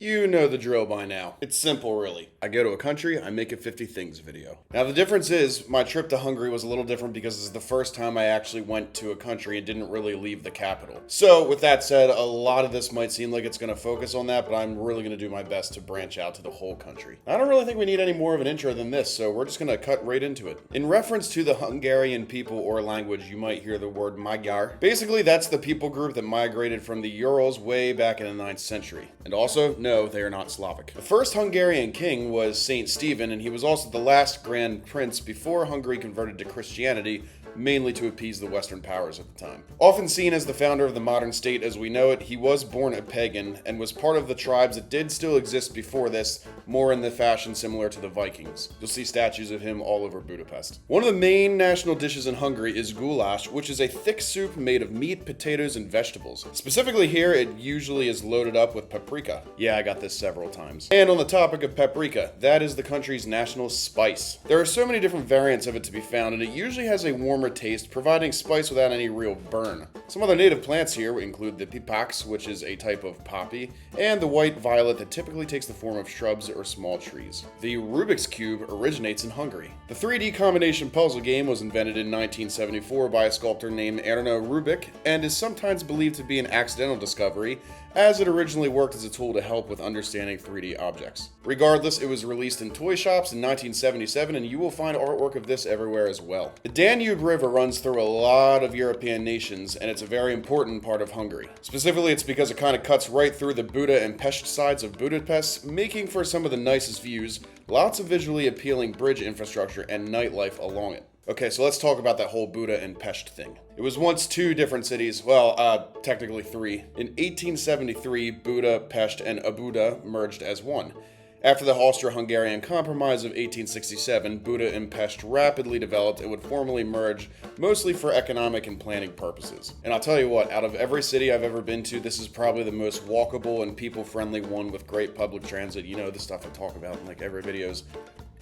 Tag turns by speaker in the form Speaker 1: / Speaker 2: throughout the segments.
Speaker 1: You know the drill by now. It's simple, really. I go to a country, I make a 50 things video. Now, the difference is, my trip to Hungary was a little different because this is the first time I actually went to a country and didn't really leave the capital. So, with that said, a lot of this might seem like it's going to focus on that, but I'm really going to do my best to branch out to the whole country. I don't really think we need any more of an intro than this, so we're just going to cut right into it. In reference to the Hungarian people or language, you might hear the word Magyar. Basically, that's the people group that migrated from the Urals way back in the 9th century. And also, no, they are not Slavic. The first Hungarian king was Saint Stephen, and he was also the last grand prince before Hungary converted to Christianity, mainly to appease the Western powers at the time. Often seen as the founder of the modern state as we know it, he was born a pagan and was part of the tribes that did still exist before this, more in the fashion similar to the Vikings. You'll see statues of him all over Budapest. One of the main national dishes in Hungary is goulash, which is a thick soup made of meat, potatoes, and vegetables. Specifically here, it usually is loaded up with paprika. Yeah, I got this several times. And on the topic of paprika, that is the country's national spice. There are so many different variants of it to be found, and it usually has a warmer taste, providing spice without any real burn. Some other native plants here include the pipax, which is a type of poppy, and the white violet that typically takes the form of shrubs or small trees. The Rubik's Cube originates in Hungary. The 3D combination puzzle game was invented in 1974 by a sculptor named Erno Rubik, and is sometimes believed to be an accidental discovery, as it originally worked as a tool to help with understanding 3D objects. Regardless, it was released in toy shops in 1977, and you will find artwork of this everywhere as well. The Danube River runs through a lot of European nations, and it's a very important part of Hungary. Specifically, it's because it kind of cuts right through the Buda and Pest sides of Budapest, making for some of the nicest views, lots of visually appealing bridge infrastructure, and nightlife along it. Okay, so let's talk about that whole Buda and Pest thing. It was once two different cities, well, technically three. In 1873, Buda, Pest, and Buda merged as one. After the Austro-Hungarian Compromise of 1867, Buda and Pest rapidly developed and would formally merge, mostly for economic and planning purposes. And I'll tell you what, out of every city I've ever been to, this is probably the most walkable and people-friendly one with great public transit. You know, the stuff I talk about in like every video's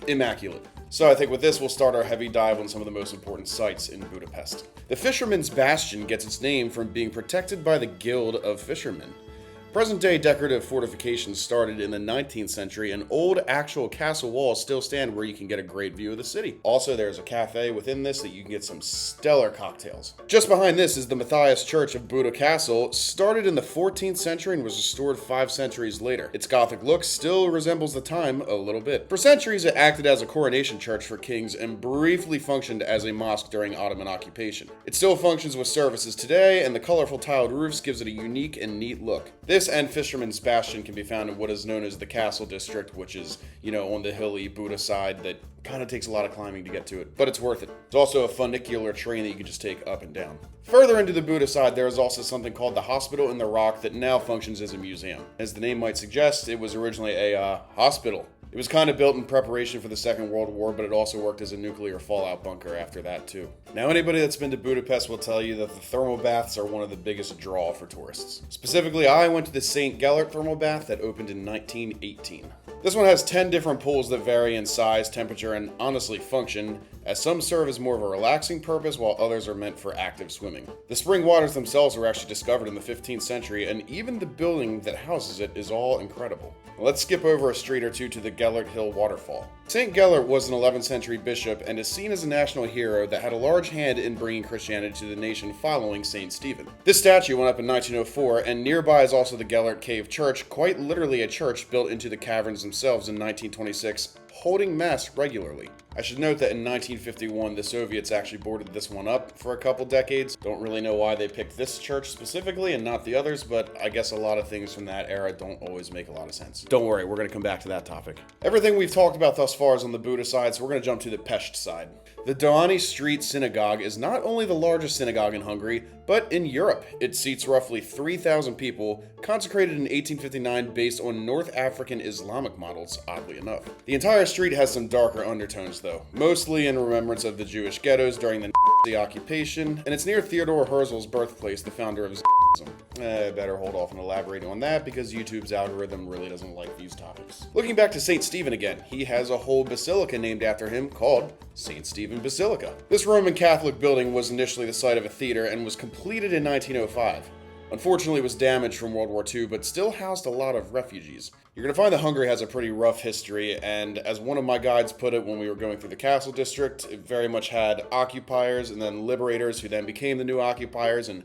Speaker 1: immaculate. So I think with this, we'll start our heavy dive on some of the most important sites in Budapest. The Fisherman's Bastion gets its name from being protected by the Guild of Fishermen. Present-day decorative fortifications started in the 19th century, and old actual castle walls still stand where you can get a great view of the city. Also, there's a cafe within this that you can get some stellar cocktails. Just behind this is the Matthias Church of Buda Castle, started in the 14th century and was restored 5 centuries later. Its Gothic look still resembles the time a little bit. For centuries, it acted as a coronation church for kings and briefly functioned as a mosque during Ottoman occupation. It still functions with services today, and the colorful tiled roofs gives it a unique and neat look. This and Fisherman's Bastion can be found in what is known as the Castle District, which is, on the hilly Buda side that kind of takes a lot of climbing to get to it, but it's worth it. It's also a funicular train that you can just take up and down. Further into the Buda side, there is also something called the Hospital in the Rock that now functions as a museum. As the name might suggest, it was originally a hospital. It was kind of built in preparation for the Second World War, but it also worked as a nuclear fallout bunker after that too. Now, anybody that's been to Budapest will tell you that the thermal baths are one of the biggest draw for tourists. Specifically, I went to the St. Gellert thermal bath that opened in 1918. This one has 10 different pools that vary in size, temperature, and honestly function, as some serve as more of a relaxing purpose while others are meant for active swimming. The spring waters themselves were actually discovered in the 15th century, and even the building that houses it is all incredible. Let's skip over a street or two to the Gellert Hill waterfall. St. Gellert was an 11th century bishop and is seen as a national hero that had a large hand in bringing Christianity to the nation following St. Stephen. This statue went up in 1904, and nearby is also the Gellert Cave Church, quite literally a church built into the caverns themselves in 1926, holding mass regularly. I should note that in 1951, the Soviets actually boarded this one up for a couple decades. Don't really know why they picked this church specifically and not the others, but I guess a lot of things from that era don't always make a lot of sense. Don't worry, we're going to come back to that topic. Everything we've talked about thus far is on the Buda side, so we're going to jump to the Pest side. The Dohány Street Synagogue is not only the largest synagogue in Hungary, but in Europe. It seats roughly 3,000 people, consecrated in 1859 based on North African Islamic models, oddly enough. The entire street has some darker undertones though, mostly in remembrance of the Jewish ghettos during the Nazi occupation, and it's near Theodor Herzl's birthplace, the founder of Zionism. I better hold off on elaborating on that because YouTube's algorithm really doesn't like these topics. Looking back to St. Stephen again, he has a whole basilica named after him called St. Stephen Basilica. This Roman Catholic building was initially the site of a theater and was completed in 1905. Unfortunately, it was damaged from World War II, but still housed a lot of refugees. You're going to find that Hungary has a pretty rough history, and as one of my guides put it when we were going through the castle district, it very much had occupiers and then liberators who then became the new occupiers, and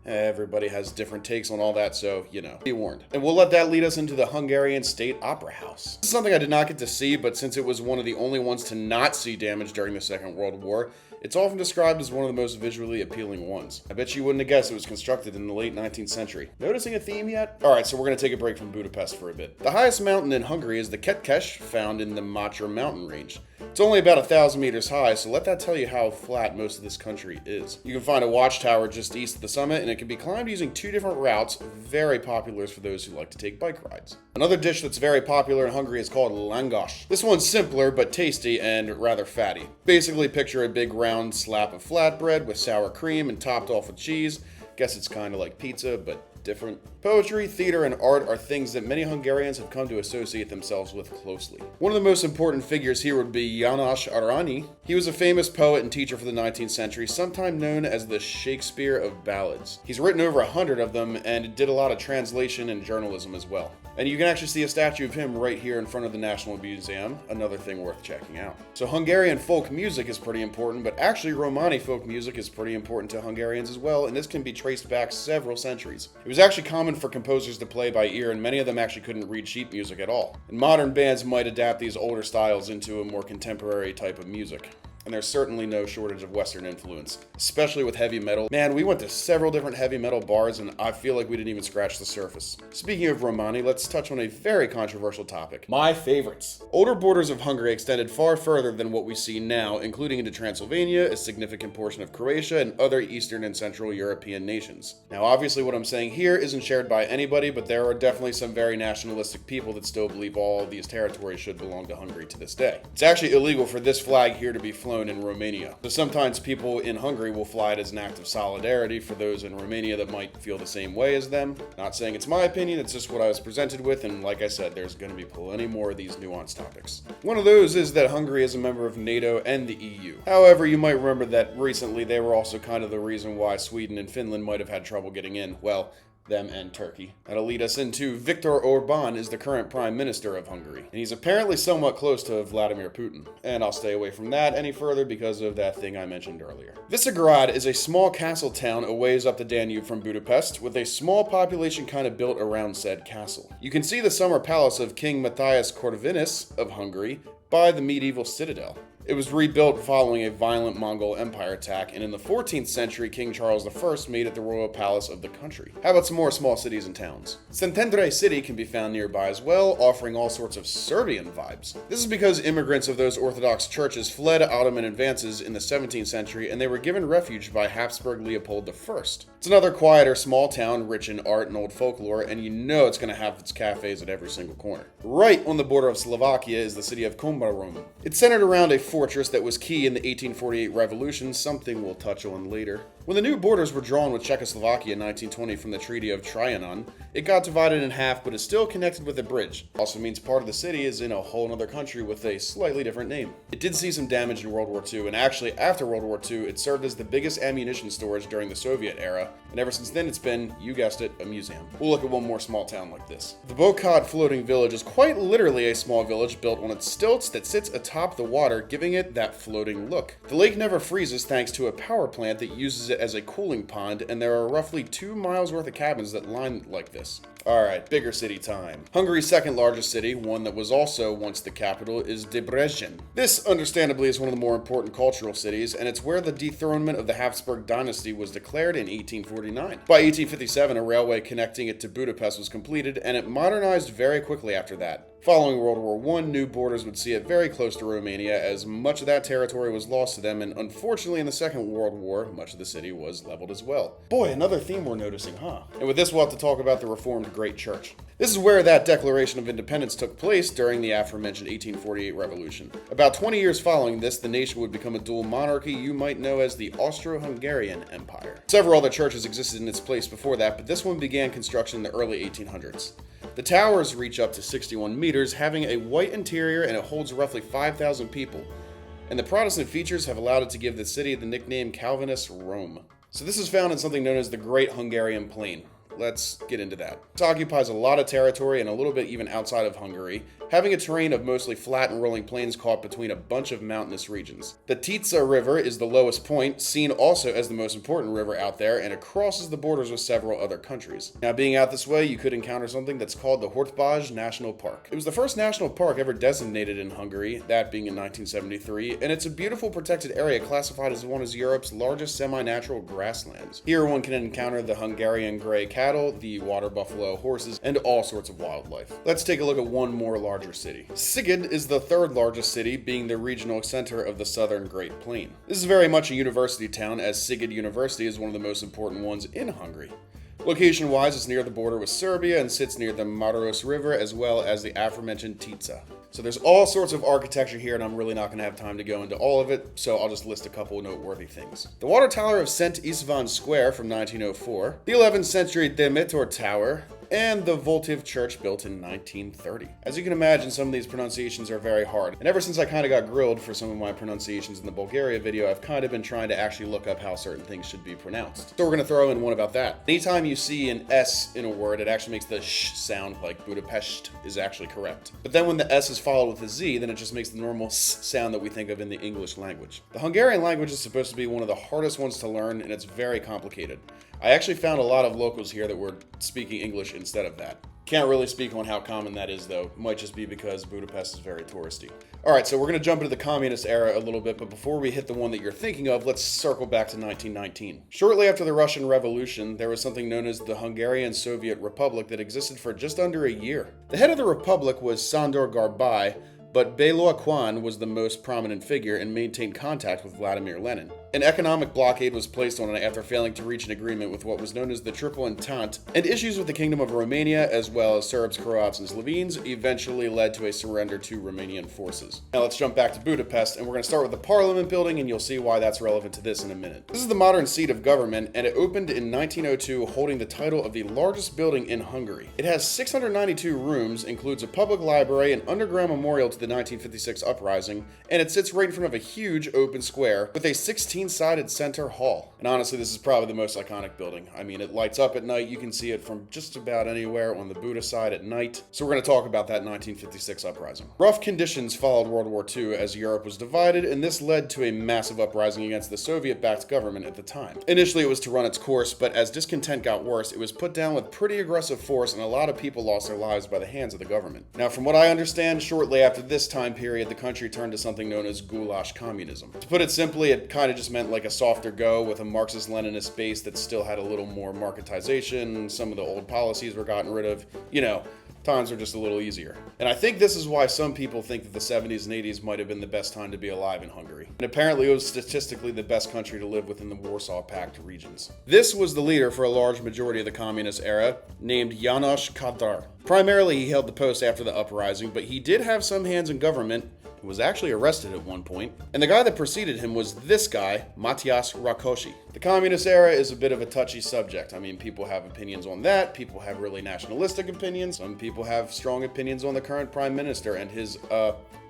Speaker 1: everybody has different takes on all that, so, be warned. And we'll let that lead us into the Hungarian State Opera House. This is something I did not get to see, but since it was one of the only ones to not see damage during the Second World War, it's often described as one of the most visually appealing ones. I bet you wouldn't have guessed it was constructed in the late 19th century. Noticing a theme yet? Alright, so we're going to take a break from Budapest for a bit. The highest mountain in Hungary is the Ketkes, found in the Matra mountain range. It's only about 1,000 meters high, so let that tell you how flat most of this country is. You can find a watchtower just east of the summit, and it can be climbed using two different routes, very popular for those who like to take bike rides. Another dish that's very popular in Hungary is called langos. This one's simpler, but tasty and rather fatty. Basically, picture a big round slab of flatbread with sour cream and topped off with cheese. Guess it's kind of like pizza, but different. Poetry, theater, and art are things that many Hungarians have come to associate themselves with closely. One of the most important figures here would be János Arany. He was a famous poet and teacher for the 19th century, sometimes known as the Shakespeare of ballads. He's written over 100 of them and did a lot of translation and journalism as well. And you can actually see a statue of him right here in front of the National Museum, another thing worth checking out. So Hungarian folk music is pretty important, but actually Romani folk music is pretty important to Hungarians as well, and this can be traced back several centuries. It was actually common for composers to play by ear, and many of them actually couldn't read sheet music at all. And modern bands might adapt these older styles into a more contemporary type of music. And there's certainly no shortage of Western influence, especially with heavy metal. Man, we went to several different heavy metal bars, and I feel like we didn't even scratch the surface. Speaking of Romani, let's touch on a very controversial topic. My favorites. Older borders of Hungary extended far further than what we see now, including into Transylvania, a significant portion of Croatia, and other Eastern and Central European nations. Now, obviously what I'm saying here isn't shared by anybody, but there are definitely some very nationalistic people that still believe all of these territories should belong to Hungary to this day. It's actually illegal for this flag here to be flown in Romania. So sometimes people in Hungary will fly it as an act of solidarity for those in Romania that might feel the same way as them. Not saying it's my opinion, it's just what I was presented with, and like I said, there's going to be plenty more of these nuanced topics. One of those is that Hungary is a member of NATO and the EU. However, you might remember that recently they were also kind of the reason why Sweden and Finland might have had trouble getting in. Well, them and Turkey. That'll lead us into Viktor Orbán is the current Prime Minister of Hungary, and he's apparently somewhat close to Vladimir Putin. And I'll stay away from that any further because of that thing I mentioned earlier. Visegrad is a small castle town a ways up the Danube from Budapest, with a small population kind of built around said castle. You can see the summer palace of King Matthias Corvinus of Hungary by the medieval citadel. It was rebuilt following a violent Mongol Empire attack, and in the 14th century, King Charles I made it the royal palace of the country. How about some more small cities and towns? Szentendre City can be found nearby as well, offering all sorts of Serbian vibes. This is because immigrants of those Orthodox churches fled Ottoman advances in the 17th century, and they were given refuge by Habsburg Leopold I. It's another quieter, small town, rich in art and old folklore, and you know it's going to have its cafes at every single corner. Right on the border of Slovakia is the city of Komárom. It's centered around a fortress that was key in the 1848 revolution, something we'll touch on later. When the new borders were drawn with Czechoslovakia in 1920 from the Treaty of Trianon, it got divided in half but is still connected with a bridge. Also means part of the city is in a whole other country with a slightly different name. It did see some damage in World War II, and actually after World War II it served as the biggest ammunition storage during the Soviet era, and ever since then it's been, you guessed it, a museum. We'll look at one more small town like this. The Bokod floating village is quite literally a small village built on its stilts that sits atop the water, giving it that floating look. The lake never freezes thanks to a power plant that uses it as a cooling pond, and there are roughly 2 miles worth of cabins that line like this. Alright, bigger city time. Hungary's second largest city, one that was also once the capital, is Debrecen. This, understandably, is one of the more important cultural cities, and it's where the dethronement of the Habsburg dynasty was declared in 1849. By 1857, a railway connecting it to Budapest was completed, and it modernized very quickly after that. Following World War I, new borders would see it very close to Romania, as much of that territory was lost to them, and unfortunately in the Second World War, much of the city was leveled as well. Boy, another theme we're noticing, huh? And with this, we'll have to talk about the Reformed Great Church. This is where that Declaration of Independence took place during the aforementioned 1848 revolution. About 20 years following this, the nation would become a dual monarchy you might know as the Austro-Hungarian Empire. Several other churches existed in its place before that, but this one began construction in the early 1800s. The towers reach up to 61 meters, having a white interior, and it holds roughly 5,000 people. And the Protestant features have allowed it to give the city the nickname Calvinist Rome. So this is found in something known as the Great Hungarian Plain. let's get into that. It occupies a lot of territory and a little bit even outside of Hungary, having a terrain of mostly flat and rolling plains caught between a bunch of mountainous regions. The Tisza River is the lowest point, seen also as the most important river out there, and it crosses the borders with several other countries. Now, being out this way, you could encounter something that's called the Hortobagy National Park. It was the first national park ever designated in Hungary, that being in 1973, and it's a beautiful protected area classified as one of Europe's largest semi-natural grasslands. Here one can encounter the Hungarian grey cattle, the water buffalo, horses, and all sorts of wildlife. Let's take a look at one more larger city. Szeged is the third largest city, being the regional center of the southern Great Plain. This is very much a university town, as Szeged University is one of the most important ones in Hungary. Location-wise, it's near the border with Serbia and sits near the Maros River as well as the aforementioned Tisza. So there's all sorts of architecture here, and I'm really not going to have time to go into all of it, so I'll just list a couple noteworthy things. The Water Tower of St. Istvan Square from 1904, the 11th century Demeter Tower, and the votive church built in 1930. As you can imagine, some of these pronunciations are very hard, and ever since I kind of got grilled for some of my pronunciations in the Bulgaria video, I've kind of been trying to actually look up how certain things should be pronounced. So we're going to throw in one about that. Anytime you see an S in a word, it actually makes the sh sound, like Budapest is actually correct. But then when the S is followed with a Z, then it just makes the normal S sound that we think of in the English language. The Hungarian language is supposed to be one of the hardest ones to learn, and it's very complicated. I actually found a lot of locals here that were speaking English instead of that. Can't really speak on how common that is, though. Might just be because Budapest is very touristy. Alright, so we're going to jump into the communist era a little bit, but before we hit the one that you're thinking of, let's circle back to 1919. Shortly after the Russian Revolution, there was something known as the Hungarian Soviet Republic that existed for just under a year. The head of the republic was Sándor Garbai, but Bélor Kwan was the most prominent figure and maintained contact with Vladimir Lenin. An economic blockade was placed on it after failing to reach an agreement with what was known as the Triple Entente, and issues with the Kingdom of Romania, as well as Serbs, Croats, and Slovenes, eventually led to a surrender to Romanian forces. Now let's jump back to Budapest, and we're going to start with the Parliament building, and you'll see why that's relevant to this in a minute. This is the modern seat of government, and it opened in 1902, holding the title of the largest building in Hungary. It has 692 rooms, includes a public library, an underground memorial to the 1956 uprising, and it sits right in front of a huge open square with a 16-sided center hall. And honestly, this is probably the most iconic building. I mean, it lights up at night. You can see it from just about anywhere on the Buda side at night. So we're going to talk about that 1956 uprising. Rough conditions followed World War II as Europe was divided, and this led to a massive uprising against the Soviet-backed government at the time. Initially, it was to run its course, but as discontent got worse, it was put down with pretty aggressive force, and a lot of people lost their lives by the hands of the government. Now, from what I understand, shortly after this time period, the country turned to something known as goulash communism. To put it simply, it kind of just meant like a softer go with a Marxist-Leninist base that still had a little more marketization. Some of the old policies were gotten rid of. You know, times were just a little easier. And I think this is why some people think that the 70s and 80s might have been the best time to be alive in Hungary. And apparently it was statistically the best country to live within the Warsaw Pact regions. This was the leader for a large majority of the communist era, named János Kadar. Primarily he held the post after the uprising, but he did have some hands in government. He was actually arrested at one point, and the guy that preceded him was this guy, Matyas Rákosi. The communist era is a bit of a touchy subject. I mean, people have opinions on that, people have really nationalistic opinions, some people have strong opinions on the current prime minister and his,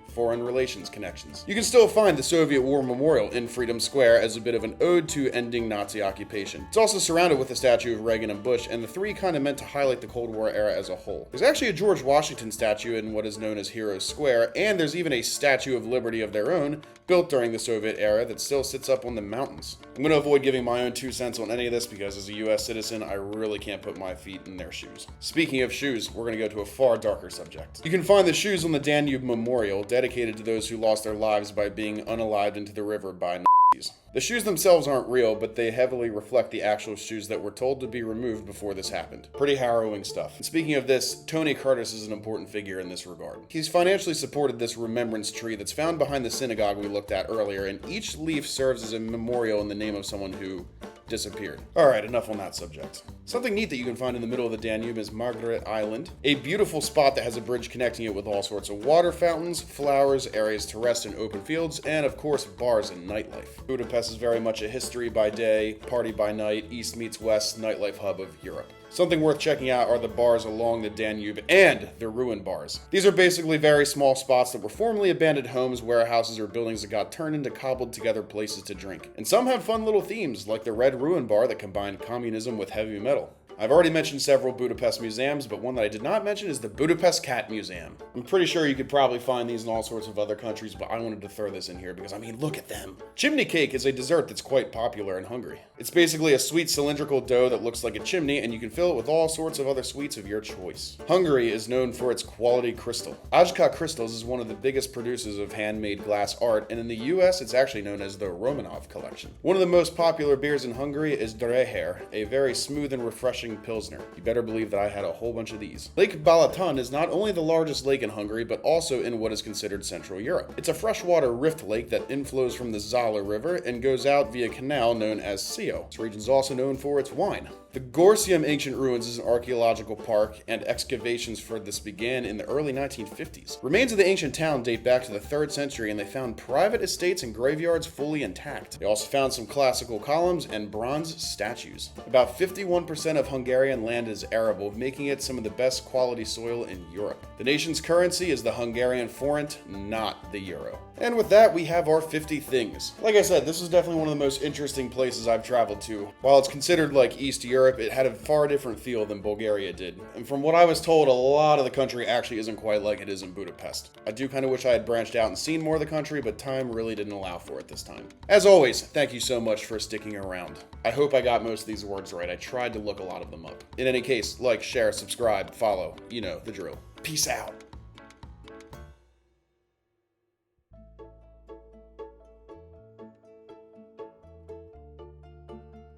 Speaker 1: foreign relations connections. You can still find the Soviet War Memorial in Freedom Square as a bit of an ode to ending Nazi occupation. It's also surrounded with a statue of Reagan and Bush, and the three kind of meant to highlight the Cold War era as a whole. There's actually a George Washington statue in what is known as Heroes Square, and there's even a Statue of Liberty of their own, built during the Soviet era, that still sits up on the mountains. I'm going to avoid giving my own 2 cents on any of this because as a US citizen, I really can't put my feet in their shoes. Speaking of shoes, we're going to go to a far darker subject. You can find the shoes on the Danube Memorial, dedicated to those who lost their lives by being unalived into the river by Nazis. The shoes themselves aren't real, but they heavily reflect the actual shoes that were told to be removed before this happened. Pretty harrowing stuff. And speaking of this, Tony Curtis is an important figure in this regard. He's financially supported this remembrance tree that's found behind the synagogue we looked at earlier, and each leaf serves as a memorial in the name of someone who disappeared. Alright, enough on that subject. Something neat that you can find in the middle of the Danube is Margaret Island, a beautiful spot that has a bridge connecting it with all sorts of water fountains, flowers, areas to rest in open fields, and of course bars and nightlife. Budapest is very much a history by day, party by night, east meets west nightlife hub of Europe. Something worth checking out are the bars along the Danube and the ruined bars. These are basically very small spots that were formerly abandoned homes, warehouses, or buildings that got turned into cobbled together places to drink. And some have fun little themes, like the Red Ruin Bar that combined communism with heavy metal. I've already mentioned several Budapest museums, but one that I did not mention is the Budapest Cat Museum. I'm pretty sure you could probably find these in all sorts of other countries, but I wanted to throw this in here because, I mean, look at them. Chimney cake is a dessert that's quite popular in Hungary. It's basically a sweet cylindrical dough that looks like a chimney, and you can fill it with all sorts of other sweets of your choice. Hungary is known for its quality crystal. Ajka Crystals is one of the biggest producers of handmade glass art, and in the US it's actually known as the Romanov Collection. One of the most popular beers in Hungary is Dreher, a very smooth and refreshing pilsner. You better believe that I had a whole bunch of these. Lake Balaton is not only the largest lake in Hungary, but also in what is considered Central Europe. It's a freshwater rift lake that inflows from the Zala River and goes out via a canal known as Sio. This region is also known for its wine. The Gorsium Ancient Ruins is an archaeological park, and excavations for this began in the early 1950s. Remains of the ancient town date back to the 3rd century, and they found private estates and graveyards fully intact. They also found some classical columns and bronze statues. About 51% of Hungarian land is arable, making it some of the best quality soil in Europe. The nation's currency is the Hungarian forint, not the euro. And with that, we have our 50 things. Like I said, this is definitely one of the most interesting places I've traveled to. While it's considered like East Europe, it had a far different feel than Bulgaria did. And from what I was told, a lot of the country actually isn't quite like it is in Budapest. I do kind of wish I had branched out and seen more of the country, but time really didn't allow for it this time. As always, thank you so much for sticking around. I hope I got most of these words right. I tried to look a lot of them up. In any case, like, share, subscribe, follow. You know the drill. Peace out.